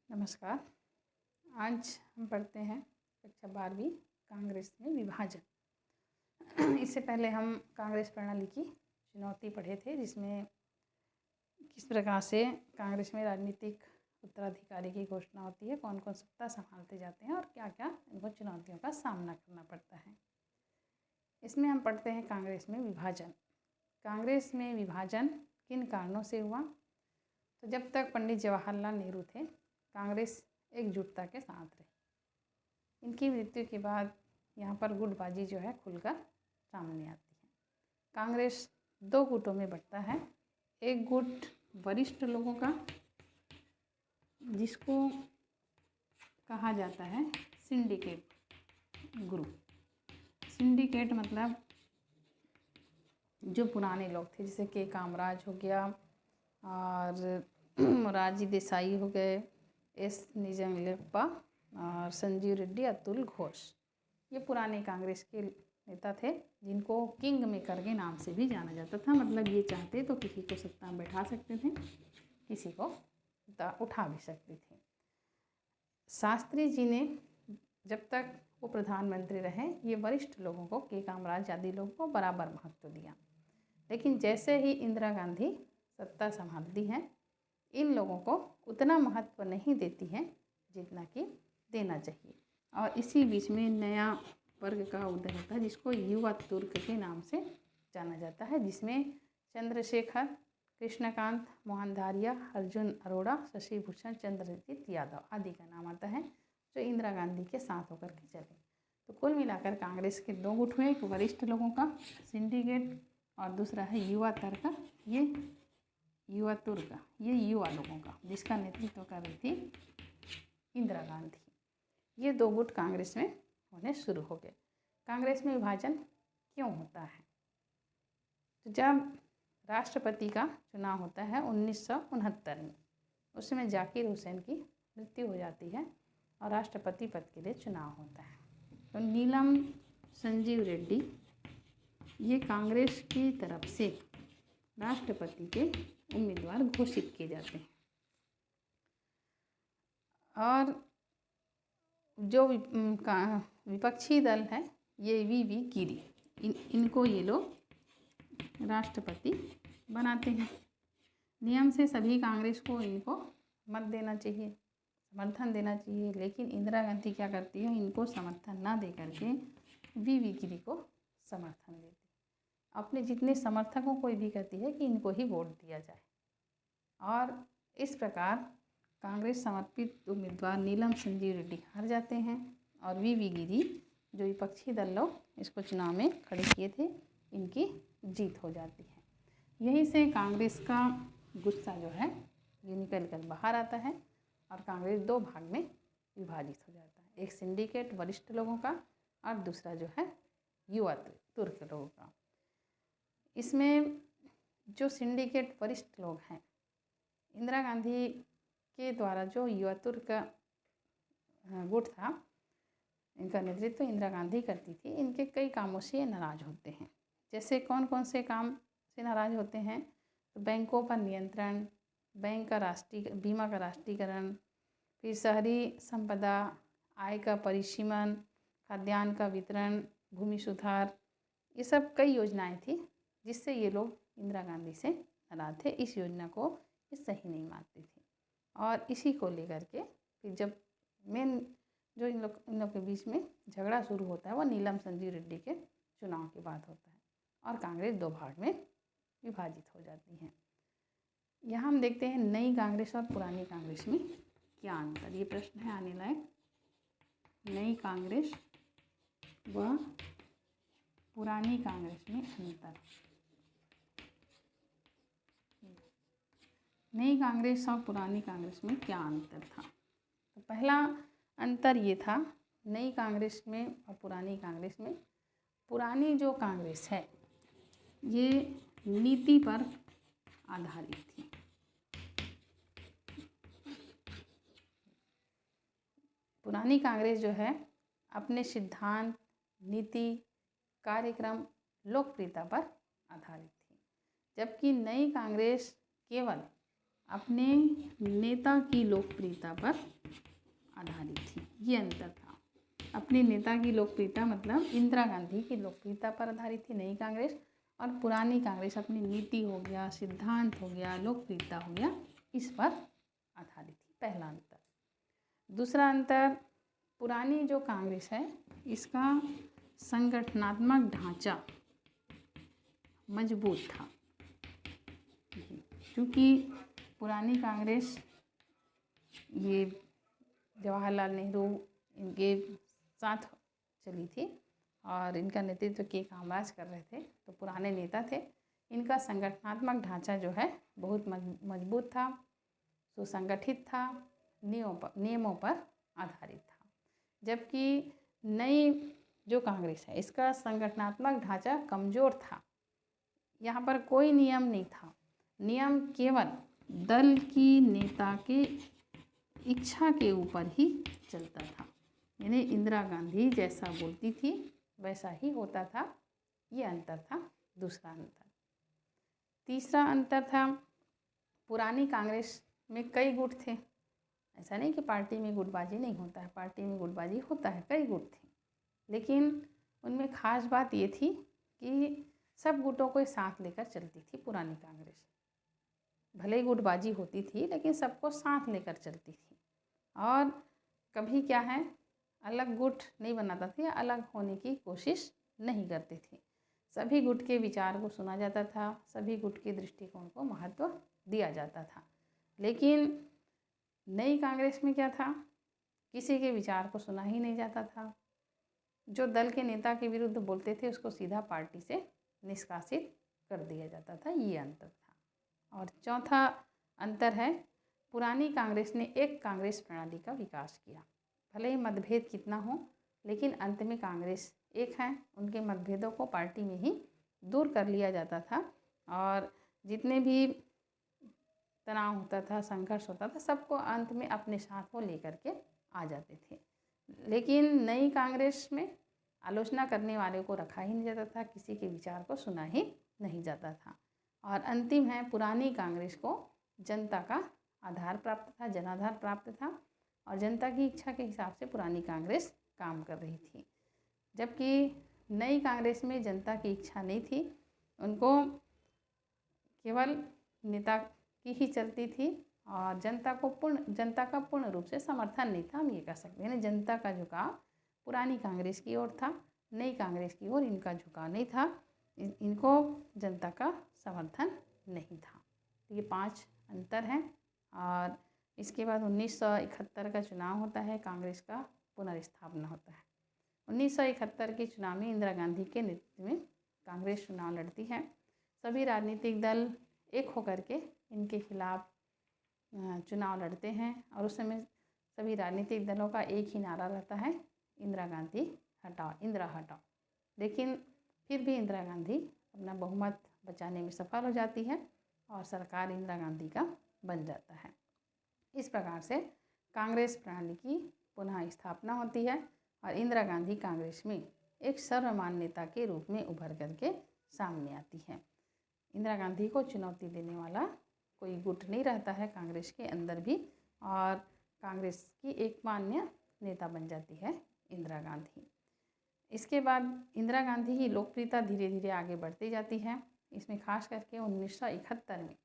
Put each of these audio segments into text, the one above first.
नमस्कार। आज हम पढ़ते हैं कक्षा 12वीं कांग्रेस में विभाजन। इससे पहले हम कांग्रेस प्रणाली की चुनौती पढ़े थे, जिसमें किस प्रकार से कांग्रेस में राजनीतिक उत्तराधिकारी की घोषणा होती है, कौन कौन सत्ता संभालते जाते हैं और क्या क्या इनको चुनौतियों का सामना करना पड़ता है। इसमें हम पढ़ते हैं कांग्रेस में विभाजन। कांग्रेस में विभाजन किन कारणों से हुआ? तो जब तक पंडित जवाहरलाल नेहरू थे, कांग्रेस एकजुटता के साथ रही। इनकी मृत्यु के बाद यहाँ पर गुटबाजी जो है खुलकर सामने आती है। कांग्रेस दो गुटों में बंटता है। एक गुट वरिष्ठ लोगों का, जिसको कहा जाता है सिंडिकेट ग्रुप। सिंडिकेट मतलब जो पुराने लोग थे, जैसे के कामराज हो गया और मोरारजी देसाई हो गए, एस निजंगलेप्पा और संजीव रेड्डी, अतुल घोष। ये पुराने कांग्रेस के नेता थे, जिनको किंग मेकर के नाम से भी जाना जाता था। मतलब ये चाहते तो किसी को सत्ता में बैठा सकते थे, किसी को उठा भी सकते थे। शास्त्री जी ने जब तक वो प्रधानमंत्री रहे, ये वरिष्ठ लोगों को, के कामराज आदि लोगों को बराबर महत्व दिया। लेकिन जैसे ही इंदिरा गांधी सत्ता संभालती हैं, इन लोगों को उतना महत्व नहीं देती हैं जितना कि देना चाहिए। और इसी बीच में नया वर्ग का उदय होता है, जिसको युवा तुर्क के नाम से जाना जाता है, जिसमें चंद्रशेखर, कृष्णकांत, मोहन धारिया, अर्जुन अरोड़ा, शशि भूषण, चंद्रजीत यादव आदि का नाम आता है, जो इंदिरा गांधी के साथ होकर के चले। तो कुल मिलाकर कांग्रेस के दो गुट हुए, एक वरिष्ठ लोगों का सिंडिकेट और दूसरा है युवा तुर्क, ये युवा तुर्क, ये युवा लोगों का, जिसका नेतृत्व कर रही थी इंदिरा गांधी। ये दो गुट कांग्रेस में होने शुरू हो गए। कांग्रेस में विभाजन क्यों होता है? तो जब राष्ट्रपति का चुनाव होता है 1969 में, उसमें जाकिर हुसैन की मृत्यु हो जाती है और राष्ट्रपति पद के लिए चुनाव होता है। तो नीलम संजीव रेड्डी ये कांग्रेस की तरफ से राष्ट्रपति के उम्मीदवार घोषित किए जाते हैं। और जो विपक्षी दल है, ये वी गिरी, इनको ये लोग राष्ट्रपति बनाते हैं। नियम से सभी कांग्रेस को इनको मत देना चाहिए, समर्थन देना चाहिए, लेकिन इंदिरा गांधी क्या करती है, इनको समर्थन ना दे करके वी गिरी को समर्थन देती है। अपने जितने समर्थकों को भी कहती है कि इनको ही वोट दिया जाए। और इस प्रकार कांग्रेस समर्पित उम्मीदवार नीलम संजीव रेड्डी हार जाते हैं और वी गिरी, जो विपक्षी दल लोग इसको चुनाव में खड़े किए थे, इनकी जीत हो जाती है। यहीं से कांग्रेस का गुस्सा जो है ये निकल कर बाहर आता है और कांग्रेस दो भाग में विभाजित हो जाता है। एक सिंडिकेट वरिष्ठ लोगों का और दूसरा जो है युवा तुर्क लोगों का। इसमें जो सिंडिकेट वरिष्ठ लोग हैं, इंदिरा गांधी के द्वारा जो युवा तुर्क गुट था, इनका नेतृत्व इंदिरा गांधी करती थी। इनके कई कामों से ये नाराज होते हैं। जैसे कौन कौन से काम से नाराज होते हैं? तो बैंकों पर नियंत्रण, बैंक का बीमा का राष्ट्रीयकरण, फिर शहरी संपदा, आय का परिसीमन, खाद्यान्न का वितरण, भूमि सुधार, ये सब कई योजनाएं थी, जिससे ये लोग इंदिरा गांधी से नाराज थे। इस योजना को ये सही नहीं मानती थी और इसी को लेकर के फिर जब मेन जो इन लोग के बीच में झगड़ा शुरू होता है, वो नीलम संजीव रेड्डी के चुनाव के बाद होता है और कांग्रेस दो भाग में विभाजित हो जाती है। यहाँ हम देखते हैं नई कांग्रेस और पुरानी कांग्रेस में क्या अंतर। ये प्रश्न है आने लायक। नई कांग्रेस व पुरानी कांग्रेस में अंतर। नई कांग्रेस और पुरानी कांग्रेस में क्या अंतर था? तो पहला अंतर ये था, नई कांग्रेस में और पुरानी कांग्रेस में, पुरानी जो कांग्रेस है ये नीति पर आधारित थी। पुरानी कांग्रेस जो है अपने सिद्धांत, नीति, कार्यक्रम, लोकप्रियता पर आधारित थी, जबकि नई कांग्रेस केवल अपने नेता की लोकप्रियता पर आधारित थी। ये अंतर था। अपने नेता की लोकप्रियता मतलब इंदिरा गांधी की लोकप्रियता पर आधारित थी नई कांग्रेस, और पुरानी कांग्रेस अपनी नीति हो गया, सिद्धांत हो गया, लोकप्रियता हो गया, इस पर आधारित थी। पहला अंतर। दूसरा अंतर, पुरानी जो कांग्रेस है इसका संगठनात्मक ढांचा मजबूत था, क्योंकि पुरानी कांग्रेस ये जवाहरलाल नेहरू इनके साथ चली थी और इनका नेतृत्व के कामराज कर रहे थे, तो पुराने नेता थे। इनका संगठनात्मक ढांचा जो है बहुत मजबूत था, सुसंगठित था, नियमों पर आधारित था। जबकि नई जो कांग्रेस है इसका संगठनात्मक ढांचा कमज़ोर था। यहाँ पर कोई नियम नहीं था। नियम केवल दल की नेता के इच्छा के ऊपर ही चलता था, यानी इंदिरा गांधी जैसा बोलती थी वैसा ही होता था। ये अंतर था, दूसरा अंतर। तीसरा अंतर था, पुरानी कांग्रेस में कई गुट थे। ऐसा नहीं कि पार्टी में गुटबाजी नहीं होता है, पार्टी में गुटबाजी होता है, कई गुट थे, लेकिन उनमें खास बात ये थी कि सब गुटों को साथ लेकर चलती थी पुरानी कांग्रेस। भले ही गुटबाजी होती थी लेकिन सबको साथ लेकर चलती थी, और कभी क्या है अलग गुट नहीं बनाता था या अलग होने की कोशिश नहीं करती थी। सभी गुट के विचार को सुना जाता था, सभी गुट के दृष्टिकोण को महत्व दिया जाता था। लेकिन नई कांग्रेस में क्या था, किसी के विचार को सुना ही नहीं जाता था। जो दल के नेता के विरुद्ध बोलते थे उसको सीधा पार्टी से निष्कासित कर दिया जाता था। ये अंतर था। और चौथा अंतर है, पुरानी कांग्रेस ने एक कांग्रेस प्रणाली का विकास किया। भले ही मतभेद कितना हो, लेकिन अंत में कांग्रेस एक है। उनके मतभेदों को पार्टी में ही दूर कर लिया जाता था, और जितने भी तनाव होता था, संघर्ष होता था, सबको अंत में अपने साथ वो लेकर के आ जाते थे। लेकिन नई कांग्रेस में आलोचना करने वाले को रखा ही नहीं जाता था, किसी के विचार को सुना ही नहीं जाता था। और अंतिम है, पुरानी कांग्रेस को जनता का आधार प्राप्त था, जनाधार प्राप्त था, और जनता की इच्छा के हिसाब से पुरानी कांग्रेस काम कर रही थी। जबकि नई कांग्रेस में जनता की इच्छा नहीं थी, उनको केवल नेता की ही चलती थी, और जनता का पूर्ण रूप से समर्थन नहीं था, हम ये कह सकते हैं। जनता का झुकाव पुरानी कांग्रेस की ओर था, नई कांग्रेस की ओर इनका झुकाव नहीं था, इनको जनता का समर्थन नहीं था। तो ये 5 अंतर हैं। और इसके बाद 1971 का चुनाव होता है, कांग्रेस का पुनर्स्थापना होता है। 1971 के चुनाव में इंदिरा गांधी के नेतृत्व में कांग्रेस चुनाव लड़ती है। सभी राजनीतिक दल एक होकर के इनके खिलाफ चुनाव लड़ते हैं, और उस समय सभी राजनीतिक दलों का एक ही नारा रहता है, इंदिरा गांधी हटाओ, इंदिरा हटाओ। लेकिन फिर भी इंदिरा गांधी अपना बहुमत बचाने में सफल हो जाती है और सरकार इंदिरा गांधी का बन जाता है। इस प्रकार से कांग्रेस प्रणाली की पुनः स्थापना होती है और इंदिरा गांधी कांग्रेस में एक सर्वमान्य नेता के रूप में उभर करके सामने आती है। इंदिरा गांधी को चुनौती देने वाला कोई गुट नहीं रहता है कांग्रेस के अंदर भी, और कांग्रेस की एक मान्य नेता बन जाती है इंदिरा गांधी। इसके बाद इंदिरा गांधी की लोकप्रियता धीरे धीरे आगे बढ़ती जाती है। इसमें खास करके 1971 में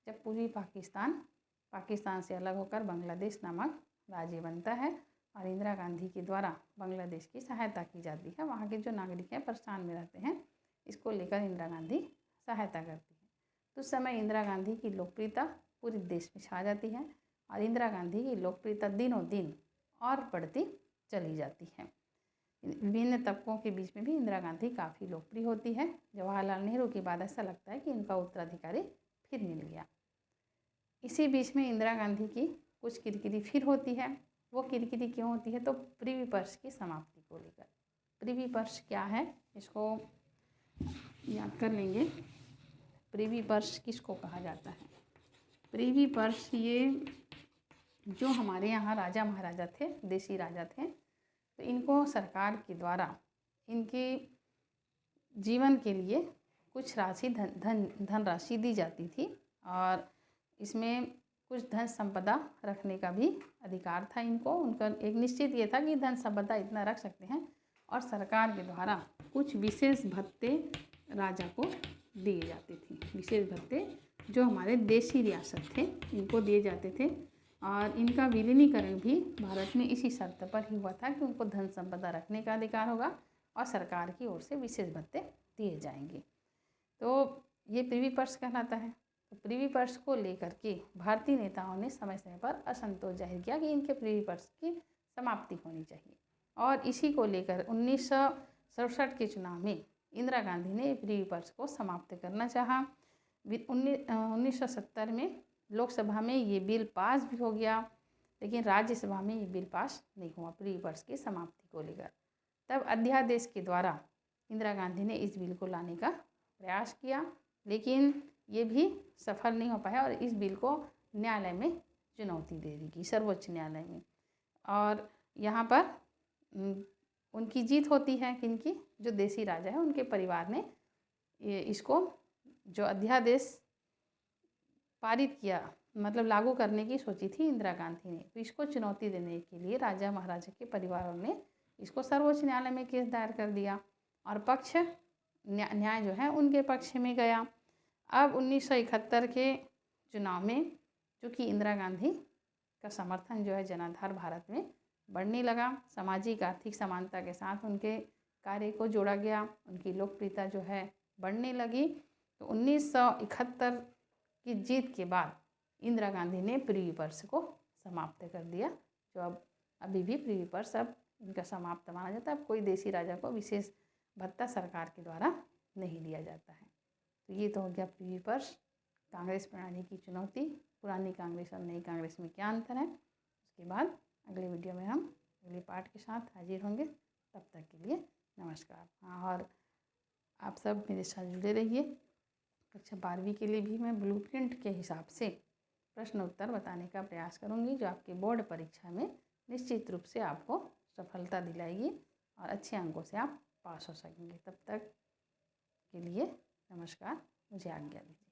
जब पूर्वी पाकिस्तान से अलग होकर बांग्लादेश नामक राज्य बनता है और इंदिरा गांधी के द्वारा बांग्लादेश की सहायता की जाती है। वहाँ के जो नागरिक हैं परेशान में रहते हैं, इसको लेकर इंदिरा गांधी सहायता करती है। तो उस समय इंदिरा गांधी की लोकप्रियता पूरे देश में छा जाती है और इंदिरा गांधी की लोकप्रियता दिनों दिन और बढ़ती चली जाती है। विभिन्न तबकों के बीच में भी इंदिरा गांधी काफ़ी लोकप्रिय होती है। जवाहरलाल नेहरू के बाद ऐसा लगता है कि इनका उत्तराधिकारी फिर मिल गया। इसी बीच में इंदिरा गांधी की कुछ किरकिरी फिर होती है। वो किरकिरी क्यों होती है? तो प्रिवी पर्स की समाप्ति को लेकर। प्रिवी पर्स क्या है, इसको याद कर लेंगे। प्रिवी पर्स किसको कहा जाता है? प्रिवी पर्स ये जो हमारे यहाँ राजा महाराजा थे, देसी राजा थे, तो इनको सरकार के द्वारा इनके जीवन के लिए कुछ राशि धनराशि दी जाती थी और इसमें कुछ धन संपदा रखने का भी अधिकार था इनको। उनका एक निश्चित ये था कि धन संपदा इतना रख सकते हैं, और सरकार के द्वारा कुछ विशेष भत्ते राजा को दिए जाते थे। विशेष भत्ते जो हमारे देशी रियासत थे इनको दिए जाते थे, और इनका विलीनीकरण भी भारत में इसी शर्त पर ही हुआ था कि उनको धन संपदा रखने का अधिकार होगा और सरकार की ओर से विशेष भत्ते दिए जाएंगे। तो ये प्रिवी पर्स कहलाता है। तो प्रिवी पर्स को लेकर के भारतीय नेताओं ने समय समय पर असंतोष जाहिर किया कि इनके प्रिवी पर्स की समाप्ति होनी चाहिए, और इसी को लेकर 1967 के चुनाव में इंदिरा गांधी ने प्रिवी पर्स को समाप्त करना चाहा। 1970 में लोकसभा में ये बिल पास भी हो गया, लेकिन राज्यसभा में ये बिल पास नहीं हुआ प्रिवी पर्स की समाप्ति को लेकर। तब अध्यादेश के द्वारा इंदिरा गांधी ने इस बिल को लाने का प्रयास किया, लेकिन ये भी सफल नहीं हो पाया, और इस बिल को न्यायालय में चुनौती दे दी गई, सर्वोच्च न्यायालय में। और यहाँ पर उनकी जीत होती है, किनकी? जो देसी राजा है उनके परिवार ने इसको जो अध्यादेश पारित किया, मतलब लागू करने की सोची थी इंदिरा गांधी ने, तो इसको चुनौती देने के लिए राजा महाराजा के परिवारों ने इसको सर्वोच्च न्यायालय में केस दायर कर दिया, और पक्ष न्याय जो है उनके पक्ष में गया। अब 1971 के चुनाव में चूँकि इंदिरा गांधी का समर्थन जो है जनाधार भारत में बढ़ने लगा, सामाजिक आर्थिक समानता के साथ उनके कार्य को जोड़ा गया, उनकी लोकप्रियता जो है बढ़ने लगी। तो 1971 की जीत के बाद इंदिरा गांधी ने प्रिवी पर्स को समाप्त कर दिया, जो अब अभी भी प्रिवी पर्स अब इनका समाप्त माना जाता है। अब कोई देसी राजा को विशेष भत्ता सरकार के द्वारा नहीं दिया जाता है। तो ये तो हो गया प्रिवी पर्स, कांग्रेस प्रणाली की चुनौती, पुरानी कांग्रेस और नई कांग्रेस में क्या अंतर है। उसके बाद अगले वीडियो में हम अगले पार्ट के साथ हाजिर होंगे। तब तक के लिए नमस्कार। हाँ, और आप सब मेरे साथ जुड़े रहिए। कक्षा 12वीं के लिए भी मैं ब्लूप्रिंट के हिसाब से प्रश्न उत्तर बताने का प्रयास करूंगी, जो आपके बोर्ड परीक्षा में निश्चित रूप से आपको सफलता दिलाएगी और अच्छे अंकों से आप पास हो सकेंगे। तब तक के लिए नमस्कार, मुझे आज्ञा दीजिए।